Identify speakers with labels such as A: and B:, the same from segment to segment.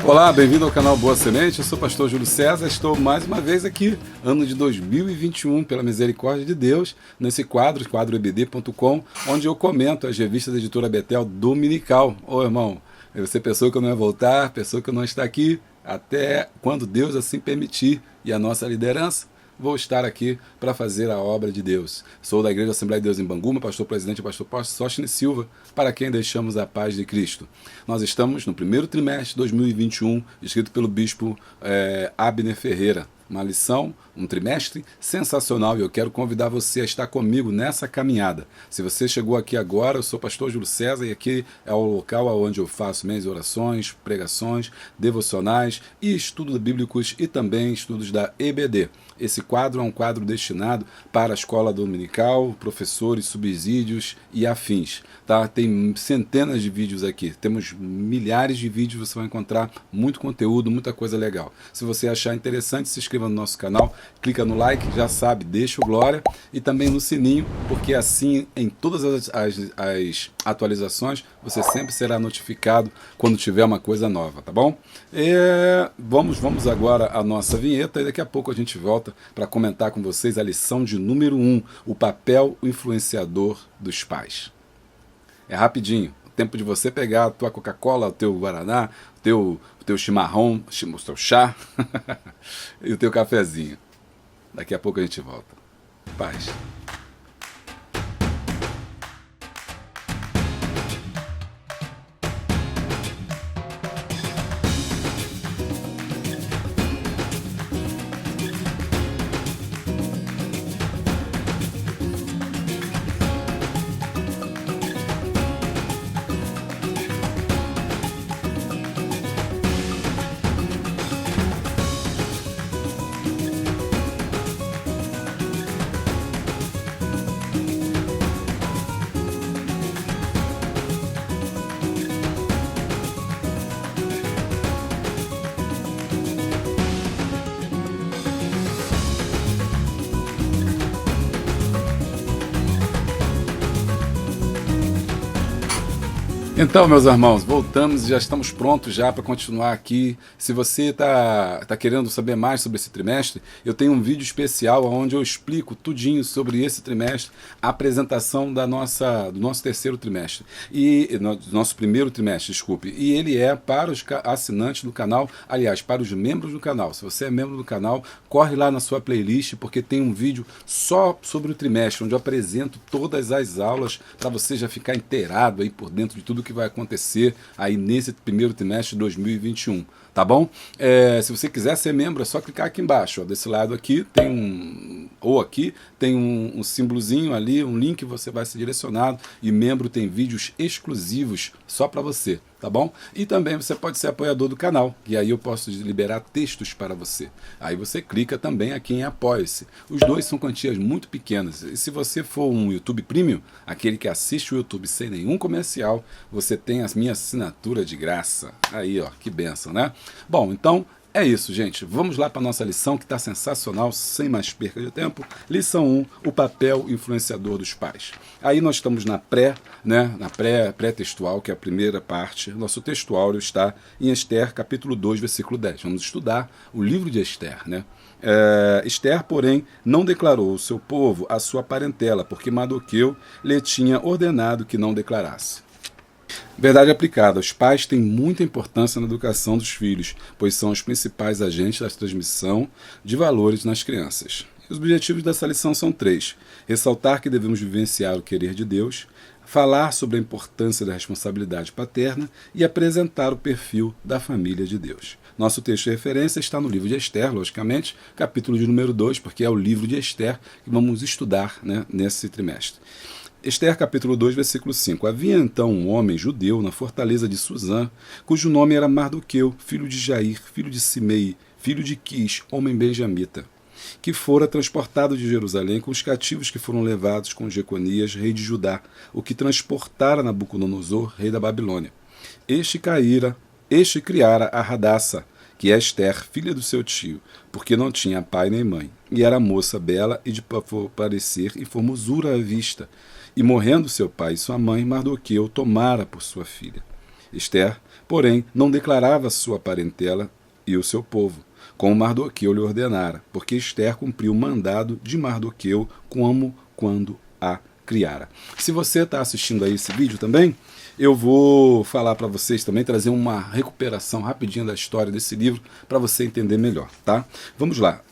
A: Olá, bem-vindo ao canal Boa Semente, eu sou o pastor Júlio César, estou mais uma vez aqui, ano de 2021, pela misericórdia de Deus, nesse quadro EBD.com, onde eu comento as revistas da editora Betel dominical. Ô irmão, você pensou que eu não ia voltar, pensou que eu não está aqui, até quando Deus assim permitir, e a nossa liderança, vou estar aqui para fazer a obra de Deus. Sou da Igreja Assembleia de Deus em Banguma, pastor presidente, pastor Sóstenes Silva, para quem deixamos a paz de Cristo. Nós estamos no primeiro trimestre de 2021, escrito pelo bispo Abner Ferreira. Uma lição, um trimestre sensacional, e eu quero convidar você a estar comigo nessa caminhada. Se você chegou aqui agora, eu sou o pastor Júlio César e aqui é o local onde eu faço minhas orações, pregações, devocionais e estudos bíblicos e também estudos da EBD. Esse quadro é um quadro destinado para a escola dominical, professores, subsídios e afins. Tá? Tem centenas de vídeos aqui, temos milhares de vídeos, você vai encontrar muito conteúdo, muita coisa legal. Se você achar interessante, se inscreva no nosso canal, clica no like, já sabe, deixa o glória e também no sininho, porque assim em todas as atualizações você sempre será notificado quando tiver uma coisa nova, tá bom? Vamos agora à nossa vinheta e daqui a pouco a gente volta para comentar com vocês a lição de número 1, o papel influenciador dos pais. É rapidinho, o tempo de você pegar a tua Coca-Cola, o teu Guaraná, o teu chimarrão, o teu chá e o teu cafezinho. Daqui a pouco a gente volta. Paz. Então, meus irmãos, voltamos e já estamos prontos já para continuar aqui. Se você está querendo saber mais sobre esse trimestre, eu tenho um vídeo especial onde eu explico tudinho sobre esse trimestre, a apresentação do nosso terceiro trimestre, do nosso primeiro trimestre, desculpe. E ele é para os assinantes do canal, aliás, para os membros do canal. Se você é membro do canal, corre lá na sua playlist, porque tem um vídeo só sobre o trimestre, onde eu apresento todas as aulas para você já ficar inteirado aí por dentro de tudo que vai acontecer aí nesse primeiro trimestre de 2021, tá bom? Se você quiser ser membro, é só clicar aqui embaixo, ó, desse lado aqui tem aqui tem um símbolozinho ali, um link, você vai ser direcionado, e membro tem vídeos exclusivos só para você, tá bom? E também você pode ser apoiador do canal, e aí eu posso liberar textos para você. Aí você clica também aqui em Apoie-se. Os dois são quantias muito pequenas, e se você for um YouTube Premium, aquele que assiste o YouTube sem nenhum comercial, você tem a minha assinatura de graça. Aí, ó, que bênção, né? Bom, então é isso, gente. Vamos lá para a nossa lição que está sensacional, sem mais perca de tempo. Lição 1, o papel influenciador dos pais. Aí nós estamos na pré-textual, que é a primeira parte. Nosso textuário está em Esther, capítulo 2, versículo 10. Vamos estudar o livro de Esther, né? Esther, porém, não declarou ao seu povo a sua parentela, porque Mardoqueu lhe tinha ordenado que não declarasse. Verdade aplicada, os pais têm muita importância na educação dos filhos, pois são os principais agentes da transmissão de valores nas crianças. Os objetivos dessa lição são 3. Ressaltar que devemos vivenciar o querer de Deus, falar sobre a importância da responsabilidade paterna e apresentar o perfil da família de Deus. Nosso texto de referência está no livro de Esther, logicamente, capítulo de número 2, porque é o livro de Esther que vamos estudar, né, nesse trimestre. Esther capítulo 2, versículo 5. Havia então um homem judeu na fortaleza de Suzã, cujo nome era Mardoqueu, filho de Jair, filho de Simei, filho de Quis, homem benjamita, que fora transportado de Jerusalém com os cativos que foram levados com Jeconias, rei de Judá, o que transportara Nabucodonosor, rei da Babilônia. Este criara a Radassa, que é Esther, filha do seu tio, porque não tinha pai nem mãe, e era moça bela e de parecer e formosura à vista. E morrendo seu pai e sua mãe, Mardoqueu tomara por sua filha. Esther, porém, não declarava sua parentela e o seu povo, como Mardoqueu lhe ordenara, porque Esther cumpriu o mandado de Mardoqueu como quando a criara. Se você está assistindo a esse vídeo também, eu vou falar para vocês também, trazer uma recuperação rapidinho da história desse livro para você entender melhor, tá? Vamos lá.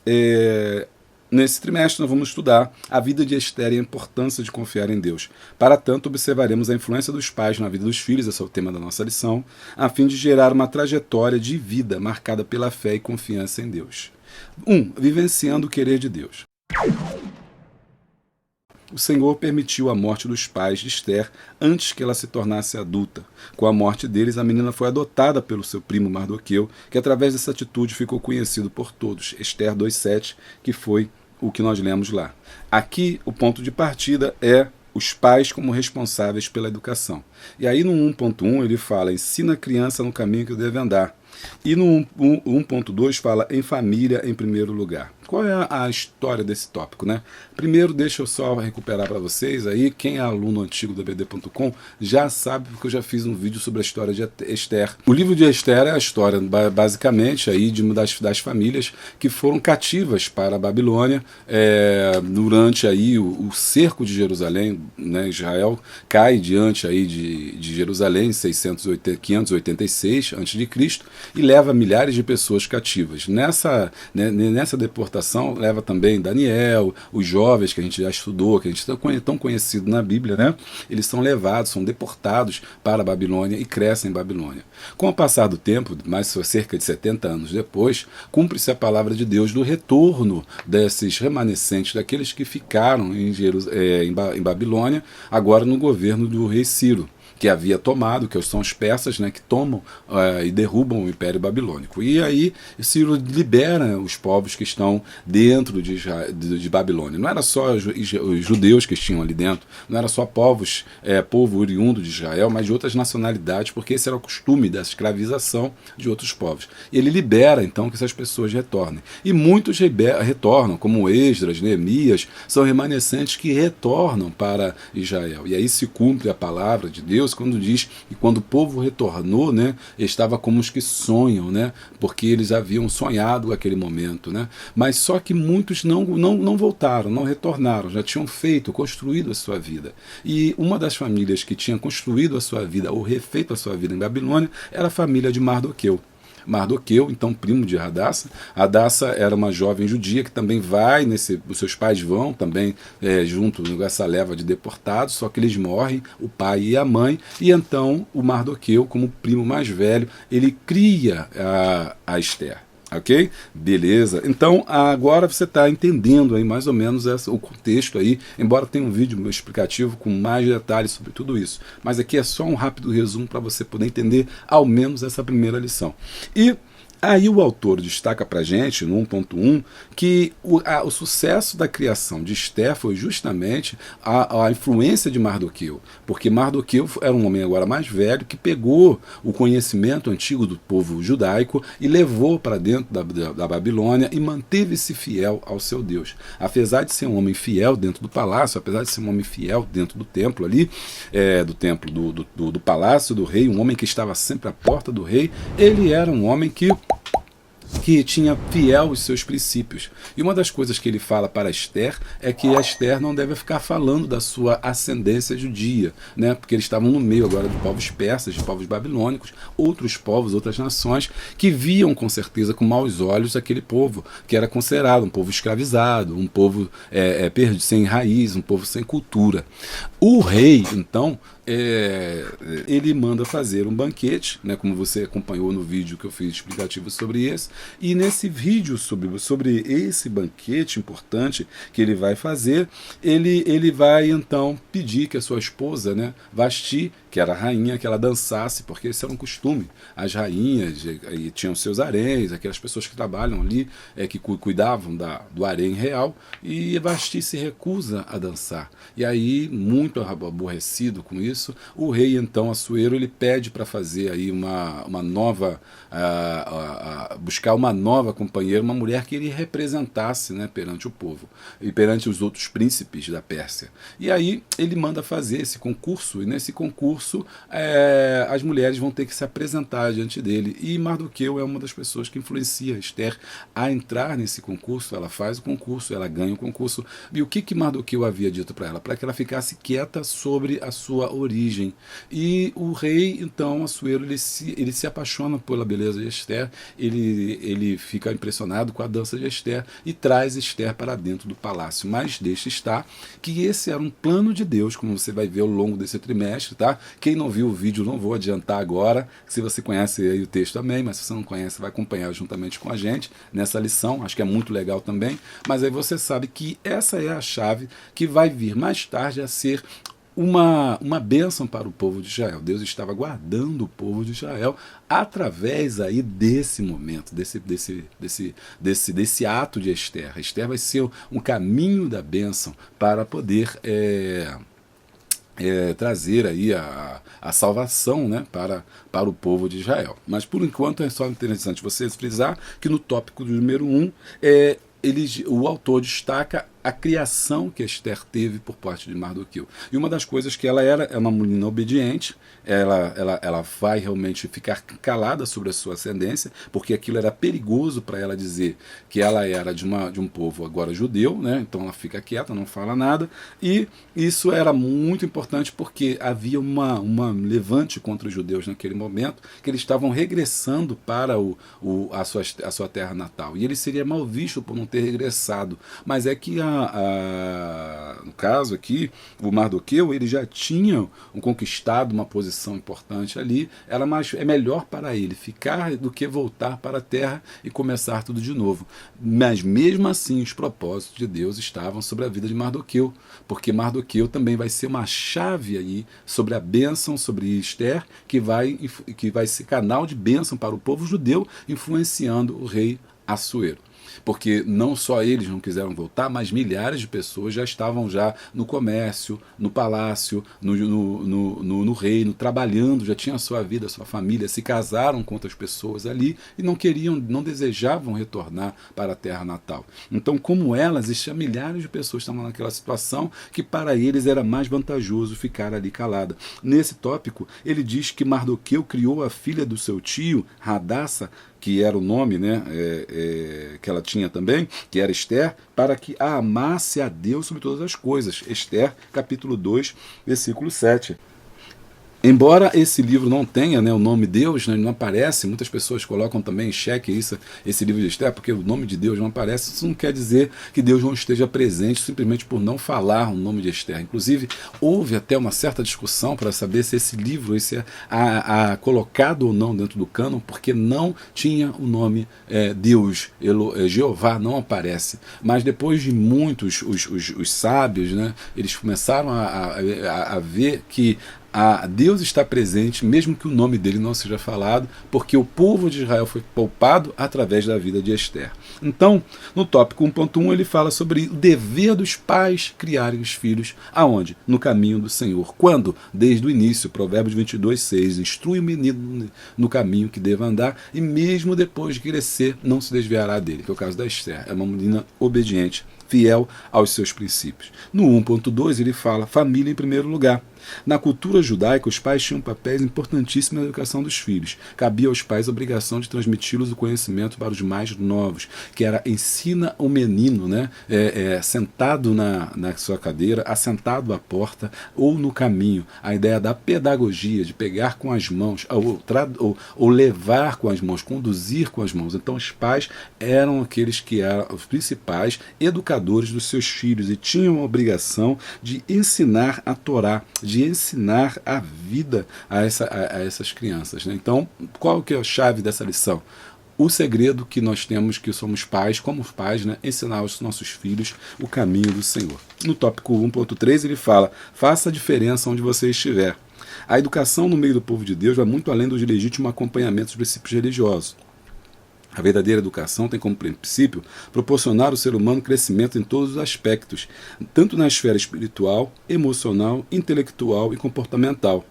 A: Nesse trimestre nós vamos estudar a vida de Esther e a importância de confiar em Deus. Para tanto, observaremos a influência dos pais na vida dos filhos, esse é o tema da nossa lição, a fim de gerar uma trajetória de vida marcada pela fé e confiança em Deus. 1. Vivenciando o querer de Deus. O Senhor permitiu a morte dos pais de Esther antes que ela se tornasse adulta. Com a morte deles, a menina foi adotada pelo seu primo Mardoqueu, que através dessa atitude ficou conhecido por todos. Esther 2,7, que foi o que nós lemos lá. Aqui, o ponto de partida é os pais como responsáveis pela educação. E aí no 1.1 ele fala, ensina a criança no caminho que deve andar. E no 1.2 fala em família em primeiro lugar. Qual é a história desse tópico, né? Primeiro, deixa eu só recuperar para vocês aí, quem é aluno antigo do EBD.com já sabe, porque eu já fiz um vídeo sobre a história de Esther. O livro de Esther é a história, basicamente, aí das famílias que foram cativas para a Babilônia durante aí o cerco de Jerusalém, né? Israel cai diante aí de Jerusalém em 586 a.C. e leva milhares de pessoas cativas. Nessa deportação leva também Daniel, os jovens que a gente já estudou, que a gente é tão conhecido na Bíblia, né? Eles são levados, são deportados para a Babilônia e crescem em Babilônia. Com o passar do tempo, mais cerca de 70 anos depois, cumpre-se a palavra de Deus do retorno desses remanescentes, daqueles que ficaram em Babilônia, agora no governo do rei Ciro, que havia tomado, que são os persas, né, que tomam e derrubam o Império Babilônico. E aí Ciro libera os povos que estão dentro de Babilônia. Não era só os judeus que tinham ali dentro, não era só povo oriundo de Israel, mas de outras nacionalidades, porque esse era o costume da escravização de outros povos. E ele libera, então, que essas pessoas retornem. E muitos retornam, como Esdras, Neemias, são remanescentes que retornam para Israel. E aí se cumpre a palavra de Deus, quando diz que quando o povo retornou, né, estava como os que sonham, né, porque eles haviam sonhado aquele momento, né, mas só que muitos não voltaram, não retornaram, já tinham construído a sua vida. E uma das famílias que tinha construído a sua vida, ou refeito a sua vida em Babilônia, era a família de Mardoqueu. Mardoqueu, então primo de Hadassa. Hadassa era uma jovem judia que também vai, os seus pais vão também junto nessa leva de deportados, só que eles morrem, o pai e a mãe, e então o Mardoqueu, como primo mais velho, ele cria a Esther. Ok? Beleza. Então agora você está entendendo aí mais ou menos o contexto aí, embora tenha um vídeo explicativo com mais detalhes sobre tudo isso. Mas aqui é só um rápido resumo para você poder entender ao menos essa primeira lição. E aí o autor destaca para a gente, no 1.1, que o sucesso da criação de Esther foi justamente a influência de Mardoqueu, porque Mardoqueu era um homem agora mais velho que pegou o conhecimento antigo do povo judaico e levou para dentro da Babilônia e manteve-se fiel ao seu Deus. Apesar de ser um homem fiel dentro do palácio, apesar de ser um homem fiel dentro do templo ali, do templo do palácio do rei, um homem que estava sempre à porta do rei, ele era um homem que tinha fiel os seus princípios. E uma das coisas que ele fala para Esther é que a Esther não deve ficar falando da sua ascendência judia, né? Porque eles estavam no meio agora de povos persas, de povos babilônicos, outros povos, outras nações, que viam com certeza com maus olhos aquele povo, que era considerado um povo escravizado, um povo perdido, sem raiz, um povo sem cultura. O rei, então, ele manda fazer um banquete, né, como você acompanhou no vídeo que eu fiz explicativo sobre esse, e nesse vídeo sobre esse banquete importante que ele vai fazer, ele vai então pedir que a sua esposa, né, Vasti, que era a rainha, que ela dançasse, porque esse era um costume. As rainhas e tinham seus haréns, aquelas pessoas que trabalham ali, que cuidavam do harém real, e Vasti se recusa a dançar. E aí, muito aborrecido com isso, o rei, então, Assuero, ele pede para fazer aí uma nova, buscar uma nova companheira, uma mulher que ele representasse, né, perante o povo e perante os outros príncipes da Pérsia. E aí ele manda fazer esse concurso, e nesse concurso concurso, as mulheres vão ter que se apresentar diante dele. E Mardoqueu é uma das pessoas que influencia Esther a entrar nesse concurso. Ela faz o concurso, ela ganha o concurso. E o que Mardoqueu havia dito para ela? Para que ela ficasse quieta sobre a sua origem. E o rei, então, Assuero, ele se apaixona pela beleza de Esther, ele fica impressionado com a dança de Esther e traz Esther para dentro do palácio. Mas deixa estar que esse era um plano de Deus, como você vai ver ao longo desse trimestre, tá? Quem não viu o vídeo, não vou adiantar agora, se você conhece aí o texto também, mas se você não conhece, vai acompanhar juntamente com a gente nessa lição, acho que é muito legal também, mas aí você sabe que essa é a chave que vai vir mais tarde a ser uma bênção para o povo de Israel. Deus estava guardando o povo de Israel através aí desse momento, desse ato de Esther. Esther vai ser um caminho da bênção para poder trazer aí a salvação, né, para o povo de Israel. Mas por enquanto é só interessante você frisar que no tópico do número 1 o autor destaca a criação que Esther teve por parte de Mardoqueu. E uma das coisas que ela é uma menina obediente, ela vai realmente ficar calada sobre a sua ascendência, porque aquilo era perigoso para ela dizer que ela era de um povo agora judeu, né? Então ela fica quieta, não fala nada, e isso era muito importante porque havia uma levante contra os judeus naquele momento, que eles estavam regressando para a sua terra natal, e ele seria mal visto por não ter regressado, mas é que no caso aqui, o Mardoqueu, ele já tinha conquistado uma posição importante ali, é melhor para ele ficar do que voltar para a terra e começar tudo de novo. Mas mesmo assim, os propósitos de Deus estavam sobre a vida de Mardoqueu, porque Mardoqueu também vai ser uma chave aí sobre a bênção, sobre Esther, que vai ser canal de bênção para o povo judeu, influenciando o rei Assuero. Porque não só eles não quiseram voltar, mas milhares de pessoas já estavam já no comércio, no palácio, no reino, trabalhando, já tinham a sua vida, a sua família, se casaram com outras pessoas ali e não desejavam retornar para a terra natal. Então, como elas, milhares de pessoas estavam naquela situação que para eles era mais vantajoso ficar ali calada. Nesse tópico, ele diz que Mardoqueu criou a filha do seu tio, Radassa, que era o nome, né, que ela tinha também, que era Esther, para que a amasse a Deus sobre todas as coisas. Esther, capítulo 2, versículo 7. Embora esse livro não tenha, né, o nome Deus, né, não aparece, muitas pessoas colocam também em xeque esse livro de Esther, porque o nome de Deus não aparece. Isso não quer dizer que Deus não esteja presente simplesmente por não falar o nome de Esther. Inclusive, houve até uma certa discussão para saber se esse livro é colocado ou não dentro do cânon, porque não tinha o nome Deus, Jeová não aparece. Mas depois de muitos, os sábios, né, eles começaram a ver que Deus está presente, mesmo que o nome dele não seja falado, porque o povo de Israel foi poupado através da vida de Esther. Então, no tópico 1.1, ele fala sobre o dever dos pais criarem os filhos, aonde? No caminho do Senhor. Quando? Desde o início, Provérbios 22:6, instrui o menino no caminho que deva andar, e mesmo depois de crescer, não se desviará dele, que é o caso da Esther. É uma menina obediente, fiel aos seus princípios. No 1.2 ele fala família em primeiro lugar. Na cultura judaica, os pais tinham papéis importantíssimos na educação dos filhos. Cabia aos pais a obrigação de transmiti-los o conhecimento para os mais novos, que era ensina o menino, né, sentado na sua cadeira, assentado à porta ou no caminho. A ideia da pedagogia, de pegar com as mãos, ou levar com as mãos, conduzir com as mãos. Então os pais eram aqueles que eram os principais educadores dos seus filhos e tinham a obrigação de ensinar a Torá, de ensinar a vida a essas crianças, né? Então, qual que é a chave dessa lição? O segredo que nós temos, que somos pais, como pais, né, ensinar aos nossos filhos o caminho do Senhor. No tópico 1.3 ele fala, faça a diferença onde você estiver. A educação no meio do povo de Deus vai muito além do legítimo acompanhamento dos princípios religiosos. A verdadeira educação tem como princípio proporcionar ao ser humano crescimento em todos os aspectos, tanto na esfera espiritual, emocional, intelectual e comportamental.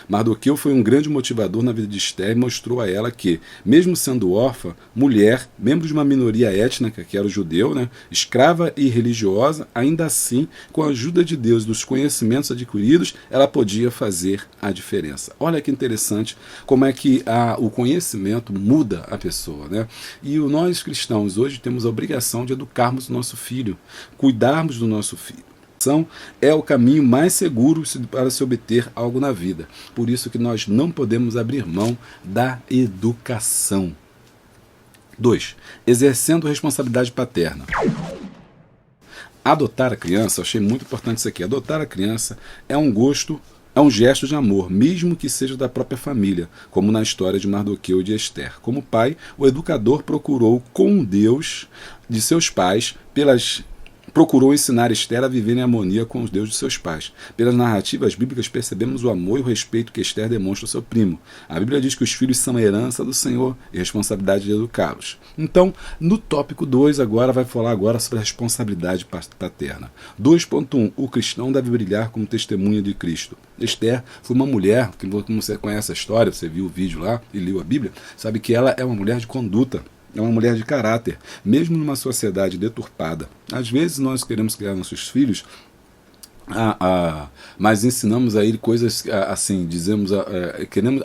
A: Mardoqueu foi um grande motivador na vida de Esther e mostrou a ela que, mesmo sendo órfã, mulher, membro de uma minoria étnica, que era o judeu, né, escrava e religiosa, ainda assim, com a ajuda de Deus e dos conhecimentos adquiridos, ela podia fazer a diferença. Olha que interessante como é que o conhecimento muda a pessoa, né? E nós cristãos hoje temos a obrigação de educarmos o nosso filho, cuidarmos do nosso filho. É o caminho mais seguro para se obter algo na vida. Por isso que nós não podemos abrir mão da educação. 2. Exercendo responsabilidade paterna. Adotar a criança, eu achei muito importante isso aqui. Adotar a criança é um gesto de amor, mesmo que seja da própria família, como na história de Mardoqueu e de Esther. Como pai, o educador procurou com Deus de seus pais procurou ensinar Esther a viver em harmonia com os deuses de seus pais. Pelas narrativas bíblicas percebemos o amor e o respeito que Esther demonstra ao seu primo. A Bíblia diz que os filhos são a herança do Senhor e responsabilidade de educá-los. Então, no tópico 2, vai falar sobre a responsabilidade paterna. 2.1. O cristão deve brilhar como testemunha de Cristo. Esther foi uma mulher, que como você conhece a história, você viu o vídeo lá e leu a Bíblia, sabe que ela é uma mulher de conduta. É uma mulher de caráter, mesmo numa sociedade deturpada. Às vezes nós queremos criar nossos filhos, mas ensinamos a ele coisas assim,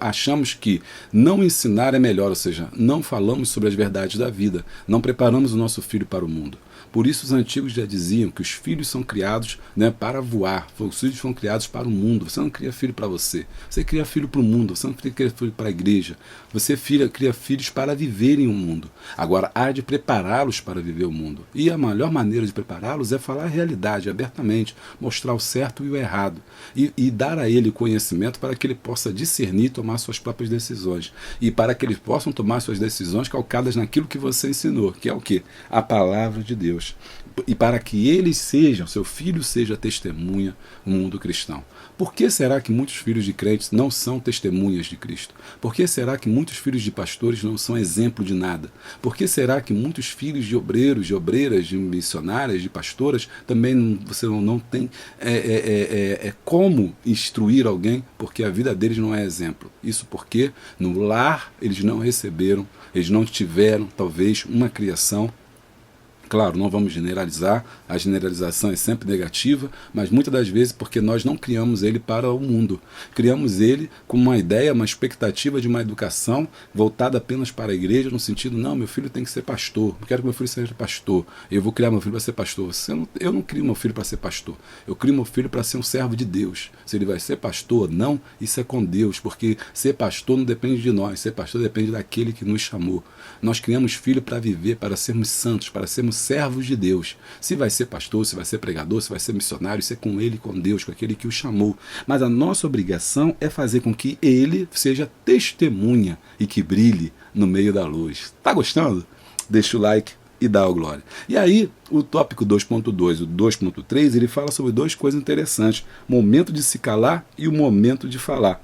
A: achamos que não ensinar é melhor, ou seja, não falamos sobre as verdades da vida, não preparamos o nosso filho para o mundo. Por isso os antigos já diziam que os filhos são criados, né, para voar, os filhos são criados para o mundo. Você não cria filho para você cria filho para o mundo, você não cria filho para a igreja, você cria filhos para viverem o mundo. Agora, há de prepará-los para viver o mundo. E a melhor maneira de prepará-los é falar a realidade, abertamente, mostrar o certo e o errado, e dar a ele conhecimento para que ele possa discernir e tomar suas próprias decisões, e para que eles possam tomar suas decisões calcadas naquilo que você ensinou, que é o quê? A palavra de Deus. E para que eles sejam, seu filho seja testemunha no mundo cristão. Por que será que muitos filhos de crentes não são testemunhas de Cristo? Por que será que muitos filhos de pastores não são exemplo de nada? Por que será que muitos filhos de obreiros, de obreiras, de missionárias, de pastoras, também você não tem como instruir alguém, porque a vida deles não é exemplo? Isso porque no lar eles não receberam, eles não tiveram, talvez, uma criação. Claro, não vamos generalizar, a generalização é sempre negativa, mas muitas das vezes porque nós não criamos ele para o mundo. Criamos ele com uma ideia, uma expectativa de uma educação voltada apenas para a igreja, no sentido, não, meu filho tem que ser pastor, eu quero que meu filho seja pastor, eu vou criar meu filho para ser pastor. Eu não crio meu filho para ser pastor, eu crio meu filho para ser um servo de Deus. Se ele vai ser pastor ou não, isso é com Deus, porque ser pastor não depende de nós, ser pastor depende daquele que nos chamou. Nós criamos filho para viver, para sermos santos, para sermos servos de Deus. Se vai ser pastor, se vai ser pregador, se vai ser missionário, isso é com ele, com Deus, com aquele que o chamou. Mas a nossa obrigação é fazer com que ele seja testemunha e que brilhe no meio da luz. Tá gostando? Deixa o like e dá o glória. E aí, o tópico 2.2 e o 2.3, ele fala sobre duas coisas interessantes: momento de se calar e o momento de falar.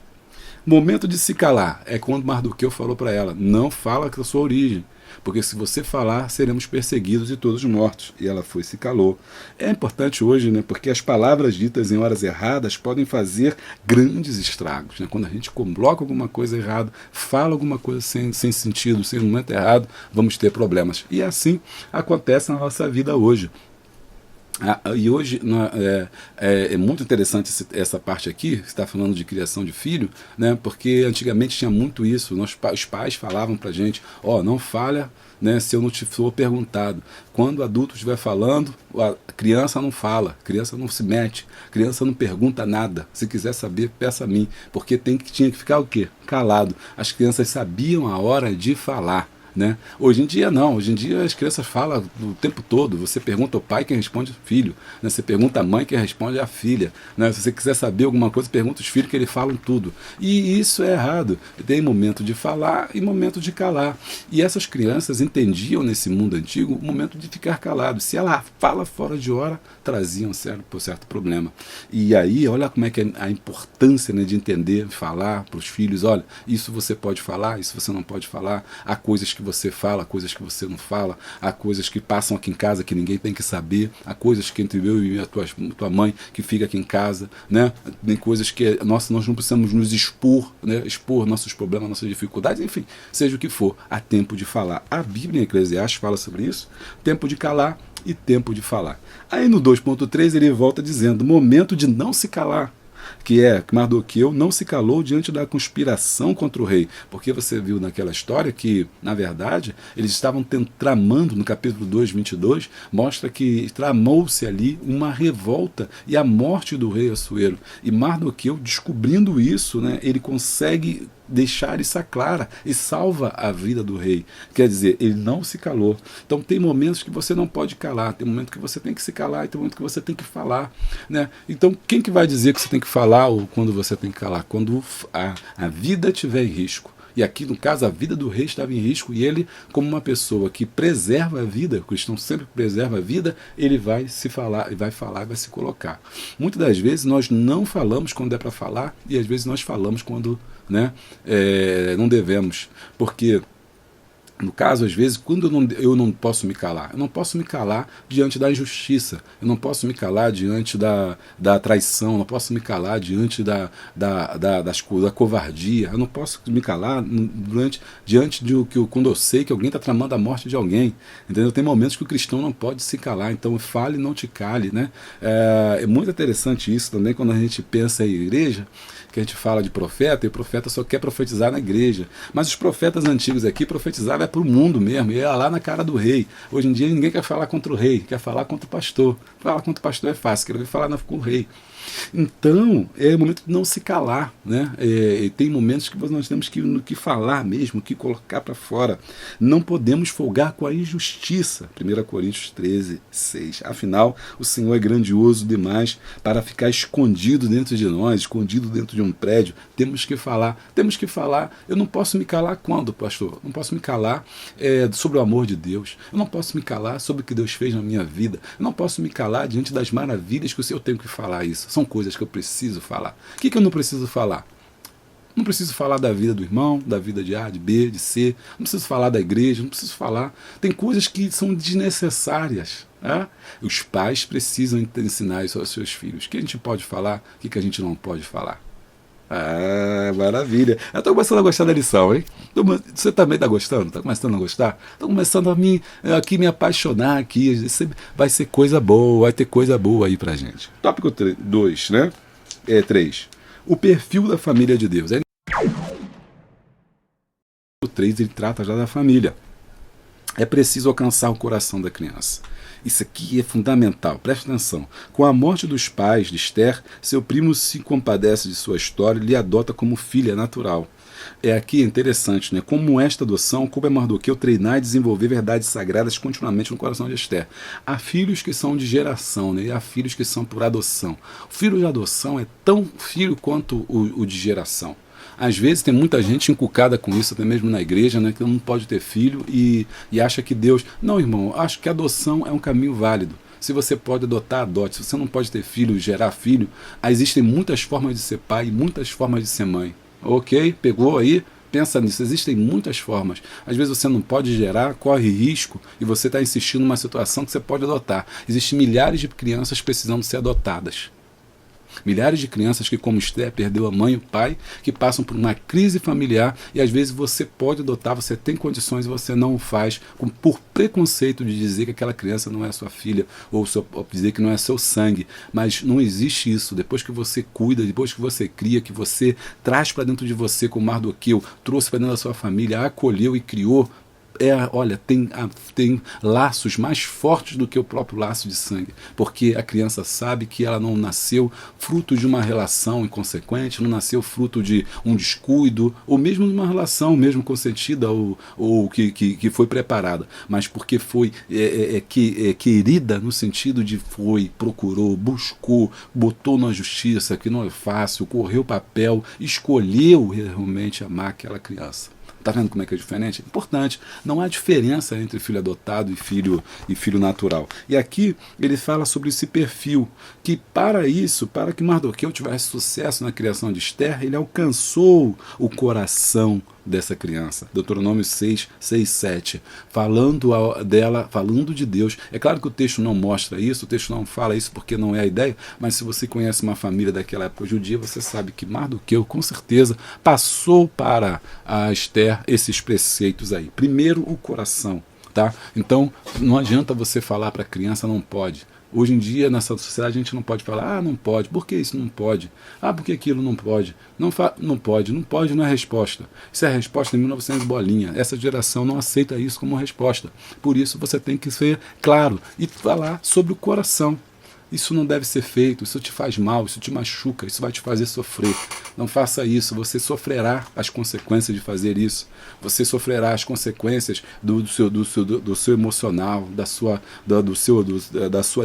A: Momento de se calar é quando Mardoqueu falou para ela, não fala da sua origem, porque se você falar, seremos perseguidos e todos mortos. E ela foi e se calou. É importante hoje, né, porque as palavras ditas em horas erradas podem fazer grandes estragos. Né? Quando a gente coloca alguma coisa errada, fala alguma coisa sem sentido, sem momento errado, vamos ter problemas. E assim acontece na nossa vida hoje. E hoje é muito interessante essa parte aqui, que está falando de criação de filho, né, porque antigamente tinha muito isso, os pais falavam para a gente, não falha, né, se eu não te for perguntado. Quando o adulto estiver falando, a criança não fala, a criança não se mete, a criança não pergunta nada. Se quiser saber, peça a mim, porque tinha que ficar o quê? Calado. As crianças sabiam a hora de falar. Né? Hoje em dia não, hoje em dia as crianças falam o tempo todo. Você pergunta ao pai, quem responde o filho, né? Você pergunta à mãe, quem responde a filha, né? Se você quiser saber alguma coisa, pergunta os filhos, que eles falam tudo. E isso é errado. Tem momento de falar e momento de calar. E essas crianças entendiam nesse mundo antigo o momento de ficar calado. Se ela fala fora de hora, trazia um certo problema. E aí, olha como é que é a importância, né, de entender, falar para os filhos, olha, isso você pode falar, isso você não pode falar, há coisas que que você fala, há coisas que você não fala, há coisas que passam aqui em casa que ninguém tem que saber, há coisas que entre eu e a tua mãe que fica aqui em casa, né? Tem coisas que nós não precisamos nos expor, né? Expor nossos problemas, nossas dificuldades, enfim, seja o que for, há tempo de falar. A Bíblia em Eclesiastes fala sobre isso, tempo de calar e tempo de falar. Aí no 2.3 ele volta dizendo, momento de não se calar, que é que Mardoqueu não se calou diante da conspiração contra o rei, porque você viu naquela história que, na verdade, eles estavam tramando, no capítulo 2:22, mostra que tramou-se ali uma revolta e a morte do rei Assuero, e Mardoqueu, descobrindo isso, né, ele consegue deixar isso clara e salva a vida do rei. Quer dizer, ele não se calou. Então tem momentos que você não pode calar, tem momentos que você tem que se calar e tem momentos que você tem que falar, né? Então quem que vai dizer que você tem que falar ou quando você tem que calar? Quando a vida estiver em risco. E aqui, no caso, a vida do rei estava em risco e ele, como uma pessoa que preserva a vida, o cristão sempre preserva a vida, ele vai se falar, vai falar, vai se colocar. Muitas das vezes nós não falamos quando é para falar e às vezes nós falamos quando, né, não devemos, porque no caso, às vezes, quando eu não posso me calar, eu não posso me calar diante da injustiça, eu não posso me calar diante da traição, eu não posso me calar diante da covardia, eu não posso me calar diante de quando eu sei que alguém está tramando a morte de alguém, entendeu? Tem momentos que o cristão não pode se calar, então fale e não te cale, né? É muito interessante isso também quando a gente pensa em igreja, que a gente fala de profeta, e o profeta só quer profetizar na igreja. Mas os profetas antigos aqui profetizavam para o mundo mesmo, ia lá na cara do rei. Hoje em dia ninguém quer falar contra o rei, quer falar contra o pastor. Falar contra o pastor é fácil, quer falar com o rei. Então, é o momento de não se calar, né? Tem momentos que nós temos que falar mesmo, que colocar para fora. Não podemos folgar com a injustiça. 1 Coríntios 13:6. Afinal, o Senhor é grandioso demais para ficar escondido dentro de nós, escondido dentro de um prédio. Temos que falar. Eu não posso me calar quando, pastor? Não posso me calar sobre o amor de Deus. Eu não posso me calar sobre o que Deus fez na minha vida. Eu não posso me calar diante das maravilhas que o Senhor tem que falar isso. São coisas que eu preciso falar. O que eu não preciso falar? Não preciso falar da vida do irmão, da vida de A, de B, de C. Não preciso falar da igreja, não preciso falar. Tem coisas que são desnecessárias. Né? Os pais precisam ensinar isso aos seus filhos. O que a gente pode falar, o que a gente não pode falar. Ah, maravilha. Eu estou começando a gostar da lição, hein? Você também está gostando? Está começando a gostar? Estou começando a me apaixonar aqui. Vai ser coisa boa, vai ter coisa boa aí pra gente. Tópico 2, né? 3. O perfil da família de Deus. O 3 ele trata já da família. É preciso alcançar o coração da criança. Isso aqui é fundamental, preste atenção. Com a morte dos pais de Esther, seu primo se compadece de sua história e lhe adota como filha natural. Aqui é interessante, né? Como esta adoção, como é Mardoqueu treinar e desenvolver verdades sagradas continuamente no coração de Esther. Há filhos que são de geração, né? E há filhos que são por adoção. O filho de adoção é tão filho quanto o de geração. Às vezes tem muita gente encucada com isso, até mesmo na igreja, né, que não pode ter filho e acha que Deus... Não, irmão, acho que a adoção é um caminho válido. Se você pode adotar, adote. Se você não pode ter filho, gerar filho, existem muitas formas de ser pai e muitas formas de ser mãe. Ok? Pegou aí? Pensa nisso, existem muitas formas. Às vezes você não pode gerar, corre risco e você está insistindo numa situação que você pode adotar. Existem milhares de crianças precisando ser adotadas. Milhares de crianças que, como Esther, perdeu a mãe e o pai, que passam por uma crise familiar e às vezes você pode adotar, você tem condições e você não o faz por preconceito de dizer que aquela criança não é sua filha ou dizer que não é seu sangue. Mas não existe isso. Depois que você cuida, depois que você cria, que você traz para dentro de você, como Mardoqueu trouxe para dentro da sua família, acolheu e criou, olha, tem laços mais fortes do que o próprio laço de sangue, porque a criança sabe que ela não nasceu fruto de uma relação inconsequente, não nasceu fruto de um descuido, ou mesmo de uma relação mesmo consentida ou que foi preparada, mas porque foi querida no sentido de procurou, buscou, botou na justiça, que não é fácil, correu o papel, escolheu realmente amar aquela criança. Está vendo como é que é diferente? É importante. Não há diferença entre filho adotado e filho natural. E aqui ele fala sobre esse perfil, que para que Mardoqueu tivesse sucesso na criação de Esther, ele alcançou o coração dessa criança. Deuteronômio 6, 6, 7. Falando dela, falando de Deus. É claro que o texto não mostra isso, o texto não fala isso porque não é a ideia, mas se você conhece uma família daquela época judia, você sabe que Mardoqueu, com certeza, passou para a Esther esses preceitos aí. Primeiro, o coração. Tá? Então, não adianta você falar para a criança, não pode. Hoje em dia, nessa sociedade, a gente não pode falar, não pode, por que isso não pode? Por que aquilo não pode? Não pode não é resposta. Isso é a resposta em 1900 bolinha. Essa geração não aceita isso como resposta. Por isso, você tem que ser claro e falar sobre o coração. Isso não deve ser feito, isso te faz mal, isso te machuca, isso vai te fazer sofrer. Não faça isso, você sofrerá as consequências de fazer isso. Você sofrerá as consequências do seu emocional,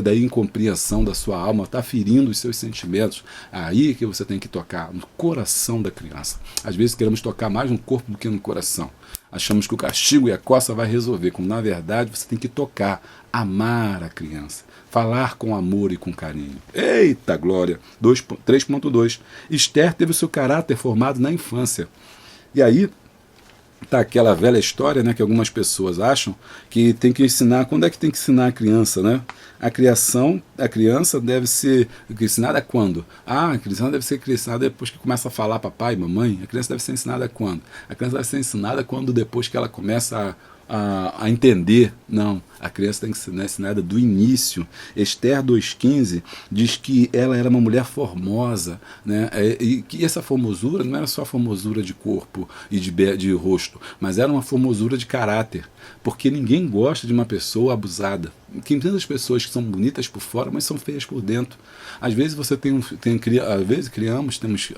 A: da incompreensão da sua alma, está ferindo os seus sentimentos. Aí que você tem que tocar, no coração da criança. Às vezes queremos tocar mais no corpo do que no coração. Achamos que o castigo e a coça vai resolver, quando na verdade você tem que tocar, amar a criança, falar com amor e com carinho. Eita glória! 3.2. Esther teve o seu caráter formado na infância. E aí tá aquela velha história, né, que algumas pessoas acham que tem que ensinar. Quando é que tem que ensinar a criança, né? A criança deve ser ensinada quando? A criança deve ser ensinada depois que começa a falar papai e mamãe. A criança deve ser ensinada quando? A criança deve ser ensinada quando, depois que ela começa a entender. Não, a criança tem que ser ensinada do início. Esther 2,15 diz que ela era uma mulher formosa, né? E que essa formosura não era só formosura de corpo e de rosto, mas era uma formosura de caráter, porque ninguém gosta de uma pessoa abusada. Tem tantas pessoas que são bonitas por fora, mas são feias por dentro. Às vezes você temos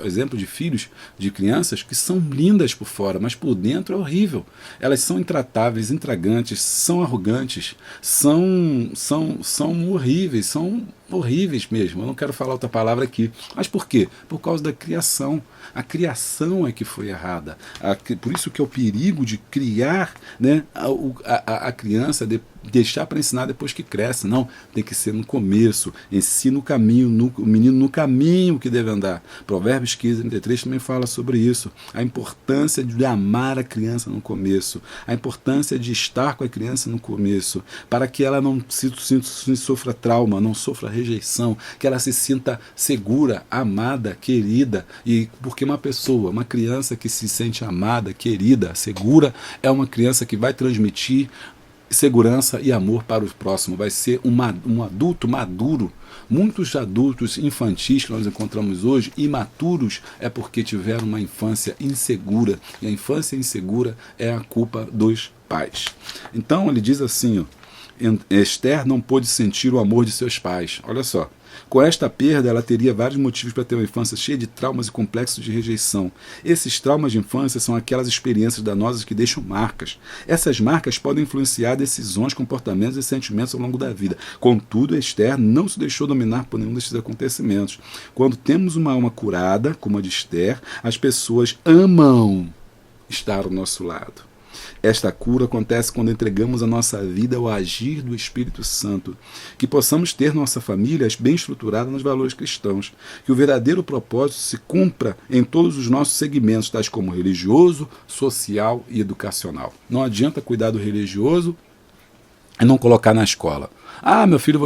A: exemplo de filhos de crianças que são lindas por fora, mas por dentro é horrível. Elas são intratáveis, intragantes, são arrogantes, são horríveis, são horríveis mesmo. Eu não quero falar outra palavra aqui. Mas por quê? Por causa da criação. A criação é que foi errada. Por isso que é o perigo de criar, né, a criança, deixar para ensinar depois que cresce. Não, tem que ser no começo. Ensina o caminho, o menino no caminho que deve andar. Provérbios 15, 33 também fala sobre isso. A importância de amar a criança no começo. A importância de estar com a criança no começo. Para que ela não sofra trauma, não sofra rejeição. Que ela se sinta segura, amada, querida. E porque uma criança que se sente amada, querida, segura, é uma criança que vai transmitir segurança e amor para o próximo. Vai ser um adulto maduro. Muitos adultos infantis que nós encontramos hoje, imaturos, é porque tiveram uma infância insegura. E a infância insegura é a culpa dos pais. Então ele diz assim, Esther não pôde sentir o amor de seus pais. Olha só. Com esta perda, ela teria vários motivos para ter uma infância cheia de traumas e complexos de rejeição. Esses traumas de infância são aquelas experiências danosas que deixam marcas. Essas marcas podem influenciar decisões, comportamentos e sentimentos ao longo da vida. Contudo, Esther não se deixou dominar por nenhum desses acontecimentos. Quando temos uma alma curada, como a de Esther, as pessoas amam estar ao nosso lado. Esta cura acontece quando entregamos a nossa vida ao agir do Espírito Santo. Que possamos ter nossa família bem estruturada nos valores cristãos. Que o verdadeiro propósito se cumpra em todos os nossos segmentos, tais como religioso, social e educacional. Não adianta cuidar do religioso e não colocar na escola. Meu filho,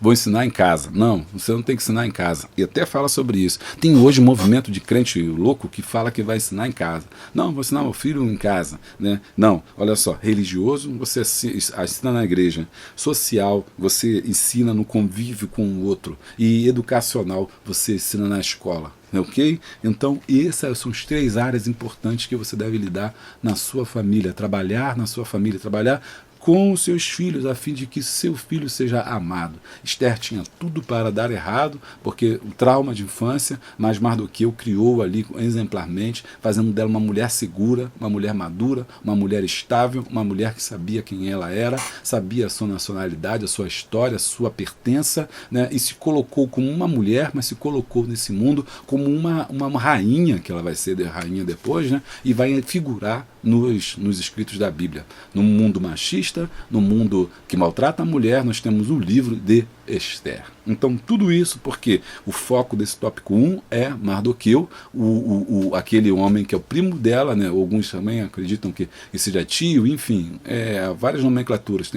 A: vou ensinar em casa. Não, você não tem que ensinar em casa. E até fala sobre isso. Tem hoje um movimento de crente louco que fala que vai ensinar em casa. Não, vou ensinar meu filho em casa, né? Não, olha só, religioso você ensina na igreja. Social, você ensina no convívio com o outro. E educacional, você ensina na escola. Ok? Então, essas são as 3 áreas importantes que você deve lidar na sua família. Trabalhar na sua família, trabalhar com os seus filhos, a fim de que seu filho seja amado. Esther tinha tudo para dar errado, porque o trauma de infância, mas Mardoqueu criou ali exemplarmente, fazendo dela uma mulher segura, uma mulher madura, uma mulher estável, uma mulher que sabia quem ela era, sabia a sua nacionalidade, a sua história, a sua pertença, né? E se colocou como uma mulher, mas se colocou nesse mundo como uma rainha, que ela vai ser rainha depois, né? E vai figurar nos escritos da Bíblia. No mundo machista, no mundo que maltrata a mulher, nós temos o livro de Esther. Então, tudo isso porque o foco desse tópico 1 é Mardoqueu, aquele homem que é o primo dela, né? Alguns também acreditam que seja tio, enfim, várias nomenclaturas.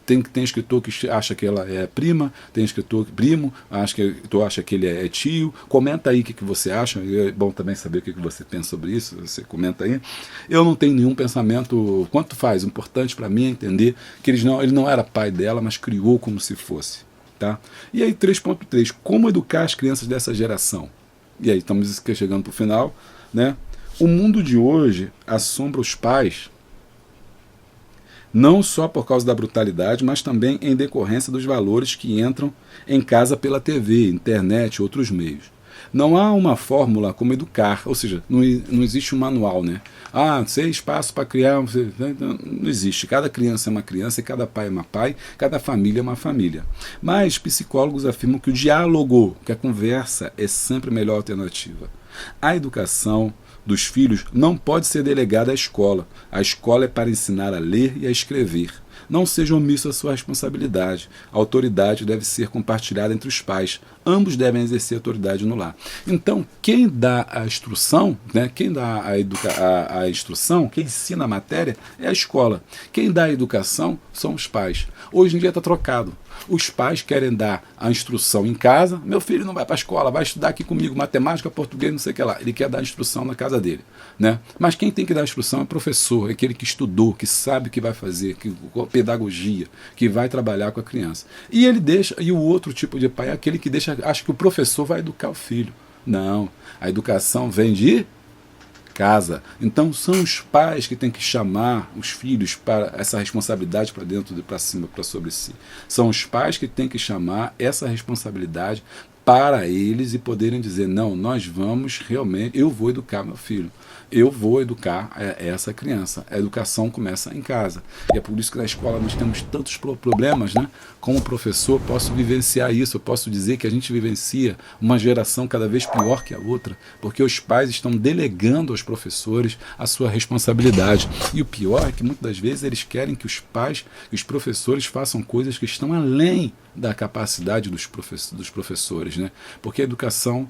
A: Tem escritor que acha que ela é prima, tem escritor primo, acha que ele é tio. Comenta aí o que você acha, é bom também saber o que você pensa sobre isso, você comenta aí. Eu não tenho nenhum pensamento, quanto faz, o importante para mim é entender que ele não era pai dela, mas criou como se fosse. Tá? E aí 3.3, como educar as crianças dessa geração? E aí estamos chegando para o final, né? O mundo de hoje assombra os pais não só por causa da brutalidade, mas também em decorrência dos valores que entram em casa pela TV, internet e outros meios. Não há uma fórmula como educar, ou seja, não existe um manual, né? Sem espaço para criar, não existe. Cada criança é uma criança, e cada pai é uma pai, cada família é uma família. Mas psicólogos afirmam que o diálogo, que a conversa é sempre a melhor alternativa. A educação dos filhos não pode ser delegada à escola. A escola é para ensinar a ler e a escrever. Não seja omisso à sua responsabilidade. A autoridade deve ser compartilhada entre os pais. Ambos devem exercer autoridade no lar. Então, quem dá a instrução, né, quem dá a instrução, quem ensina a matéria é a escola. Quem dá a educação são os pais. Hoje em dia está trocado. Os pais querem dar a instrução em casa. Meu filho não vai para a escola, vai estudar aqui comigo matemática, português, não sei o que lá. Ele quer dar a instrução na casa dele, né? Mas quem tem que dar a instrução é o professor, é aquele que estudou, que sabe o que vai fazer, pedagogia, que vai trabalhar com a criança. E ele deixa, e o outro tipo de pai é aquele que acha que o professor vai educar o filho. Não, a educação vem de casa. Então são os pais que têm que chamar os filhos para essa responsabilidade para dentro, para cima, para sobre si. São os pais que têm que chamar essa responsabilidade para eles e poderem dizer, não, nós vamos realmente, eu vou educar meu filho. Eu vou educar essa criança. A educação começa em casa. E é por isso que na escola nós temos tantos problemas, né? Como professor, posso vivenciar isso. Eu posso dizer que a gente vivencia uma geração cada vez pior que a outra, porque os pais estão delegando aos professores a sua responsabilidade. E o pior é que muitas das vezes eles querem que os pais e os professores façam coisas que estão além da capacidade dos professores, né? Porque a educação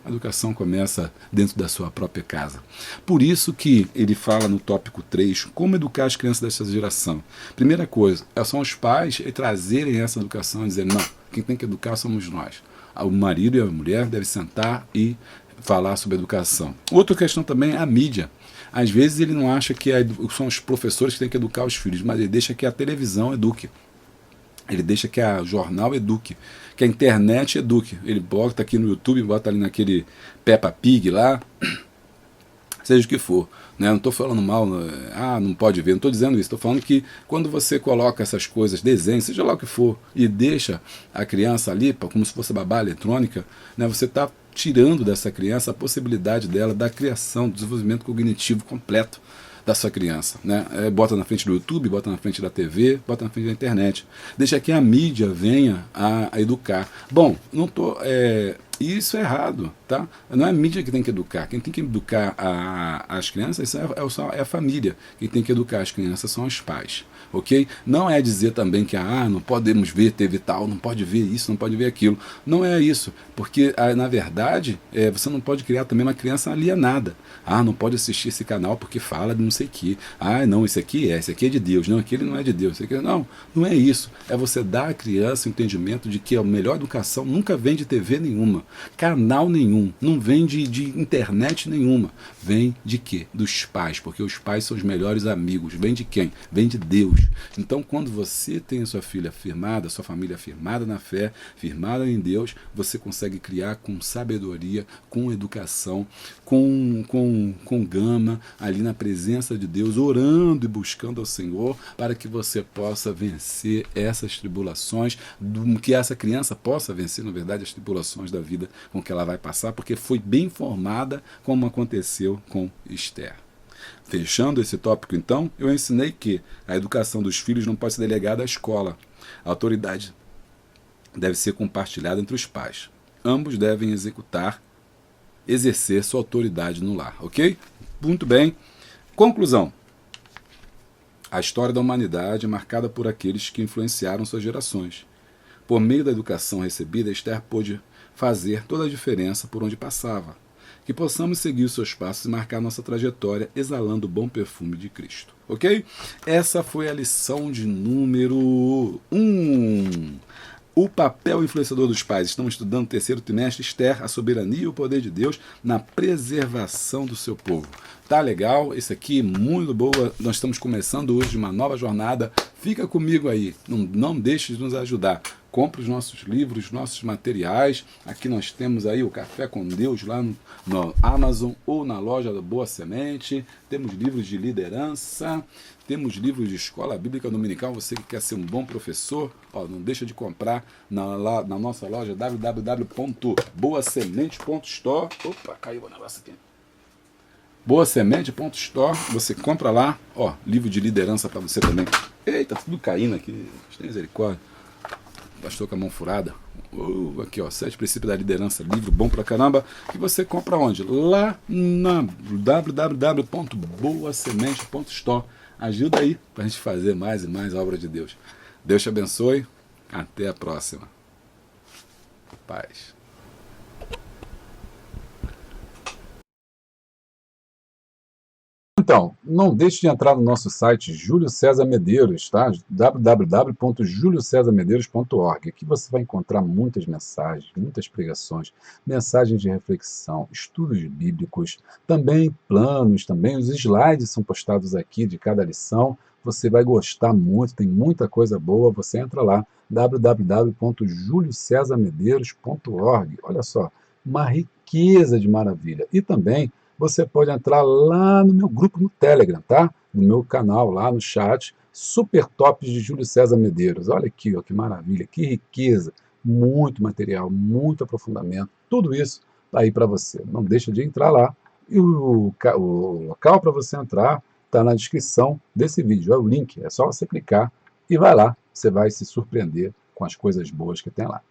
A: começa dentro da sua própria casa. Por isso que ele fala no tópico 3, como educar as crianças dessa geração. Primeira coisa, são os pais trazerem essa educação e dizer, não, quem tem que educar somos nós. O marido e a mulher devem sentar e falar sobre educação. Outra questão também é a mídia. Às vezes ele não acha que são os professores que têm que educar os filhos, mas ele deixa que a televisão eduque. Ele deixa que a jornal eduque, que a internet eduque. Ele bota aqui no YouTube, bota ali naquele Peppa Pig lá, seja o que for. Né? Não estou falando mal, não pode ver, não estou dizendo isso. Estou falando que quando você coloca essas coisas, desenho, seja lá o que for, e deixa a criança ali, como se fosse babá eletrônica, né? Você está tirando dessa criança a possibilidade dela da criação, do desenvolvimento cognitivo completo da sua criança, né? Bota na frente do YouTube, bota na frente da TV, bota na frente da internet. Deixa que a mídia venha a educar. Bom, não tô, isso é errado, tá? Não é a mídia que tem que educar. Quem tem que educar as crianças é a família. Quem tem que educar as crianças são os pais. Ok? Não é dizer também que não podemos ver TV tal, não pode ver isso, não pode ver aquilo. Não é isso, porque na verdade você não pode criar também uma criança alienada. Não pode assistir esse canal porque fala de não sei o que. Não, esse aqui é de Deus, não, aquele não é de Deus. Não é isso. É você dar à criança o entendimento de que a melhor educação nunca vem de TV nenhuma, canal nenhum, não vem de internet nenhuma. Vem de quê? Dos pais, porque os pais são os melhores amigos. Vem de quem? Vem de Deus. Então, quando você tem a sua filha firmada, sua família firmada na fé, firmada em Deus, você consegue criar com sabedoria, com educação, com gama, ali na presença de Deus, orando e buscando ao Senhor, para que você possa vencer essas tribulações, que essa criança possa vencer, na verdade, as tribulações da vida com que ela vai passar, porque foi bem formada, como aconteceu com Esther. Fechando esse tópico, então, eu ensinei que a educação dos filhos não pode ser delegada à escola. A autoridade deve ser compartilhada entre os pais. Ambos devem exercer sua autoridade no lar, ok? Muito bem. Conclusão. A história da humanidade é marcada por aqueles que influenciaram suas gerações. Por meio da educação recebida, Esther pôde fazer toda a diferença por onde passava. Que possamos seguir os seus passos e marcar nossa trajetória exalando o bom perfume de Cristo. Ok? Essa foi a lição de número 1. O papel influenciador dos pais. Estamos estudando o terceiro trimestre, Esther, a soberania e o poder de Deus na preservação do seu povo. Tá legal? Esse aqui, muito boa. Nós estamos começando hoje uma nova jornada. Fica comigo aí. Não deixe de nos ajudar. Compre os nossos livros, nossos materiais. Aqui nós temos aí o Café com Deus lá no Amazon ou na loja da Boa Semente. Temos livros de liderança. Temos livros de escola bíblica dominical. Você que quer ser um bom professor, não deixa de comprar na nossa loja www.boasemente.store. Opa, caiu o negócio aqui. Boasemente.store. Você compra lá, livro de liderança para você também. Eita, tudo caindo aqui. Tem misericórdia. Pastor com a mão furada. Aqui, 7 princípios da liderança, livro bom pra caramba, que você compra onde? Lá na www.boasemente.store. Ajuda aí pra gente fazer mais e mais a obra de Deus. Deus te abençoe. Até a próxima. Paz. Então, não deixe de entrar no nosso site Júlio César Medeiros, tá? www.juliocesarmedeiros.org. Aqui você vai encontrar muitas mensagens, muitas pregações, mensagens de reflexão, estudos bíblicos, também planos, também os slides são postados aqui de cada lição. Você vai gostar muito, tem muita coisa boa. Você entra lá, www.juliocesarmedeiros.org. Olha só, uma riqueza de maravilha. E também você pode entrar lá no meu grupo no Telegram, tá? No meu canal, lá no chat, Super Tops de Júlio César Medeiros. Olha aqui, que maravilha, que riqueza, muito material, muito aprofundamento, tudo isso está aí para você. Não deixa de entrar lá. E o local para você entrar está na descrição desse vídeo, é o link, é só você clicar e vai lá, você vai se surpreender com as coisas boas que tem lá.